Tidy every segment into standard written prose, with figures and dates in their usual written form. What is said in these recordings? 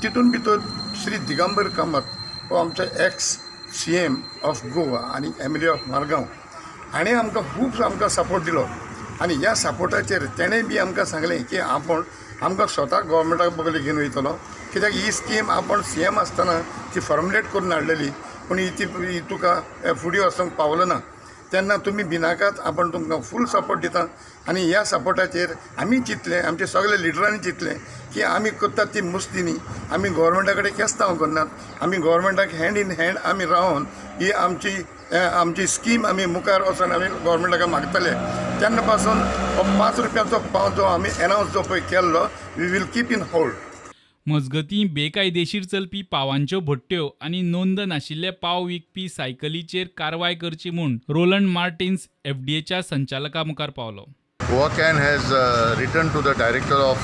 तितून भितर श्री दिगंबर कामत हो आमचो एक्स CM ऑफ गोवा आनी MLA ऑफ मारगांव हाणें आमकां खूब आमकां सपोर्ट दिलो आनी ह्या सपोर्टाचेर तेणें बी आमकां सांगलें की आमकां स्वता गव्हर्मेंटाक बगले घेवन वयतलो कित्याक ही स्कीम आपण CM आसतना ती फॉर्मुलेट करून हाडलेली पूण ही तुका फुडें वचूंक पावलो ना तेन्ना तुमी भिनाकात आपण तुमकां फूल सपोर्ट दिता आनी ह्या सपोर्टाचेर आमी चिंतलें आमचे सगळे लिडरांनी चिंतलें की आमी करतात ती मस्ती न्ही आमी गव्हर्मेंटा कडेन केस्तांव करनात आमी गव्हर्मेंटाक हँड इन हँड आमी रावन ही आमची स्कीम आमी मुखार वचून आमी गव्हर्मेंटाक मागतले तेन्ना पासून हो 5 रुपयाचो पाव जो आमी एनावन्स जो पळय केल्लो we will keep in hold. मजगतीं बेकायदेशीर चलपी पावांच्यो भट्ट्यो आनी नोंद नाशिल्ले पाव विकपी सायकलीचेर कारवाय करची म्हूण रोलंड मार्टिन्स FDAच्या संचालका मुखार पावलो. Goa Can has written to the Director of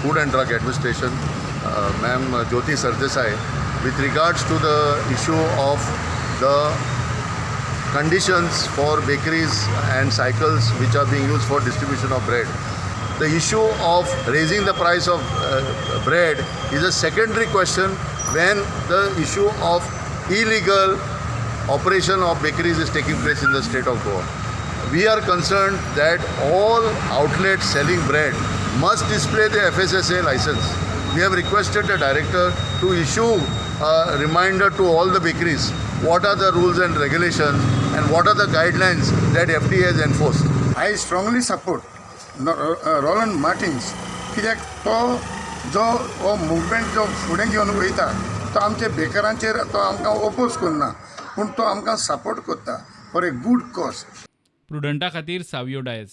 Food and Drug Administration, Ma'am Jyoti Sardesai, with regards to the issue of the conditions for bakeries and cycles which are being used for distribution of bread. The issue of raising the price of bread is a secondary question when the issue of illegal operation of bakeries is taking place in the state of Goa. We are concerned that all outlets selling bread must display the FSSA license. We have requested the director to issue a reminder to all the bakeries what are the rules and regulations and what are the guidelines that FDA has enforced. I strongly support Roland Martins कित्याक तो जो हो movement जो फुडें घेवन वयता तो आमच्या बेकारांचेर तो आमकां ओपोज करना पूण तो आमकां सपोर्ट करता फॉर ए गूड कॉज. प्रुडंटा खातीर सावियो डायस.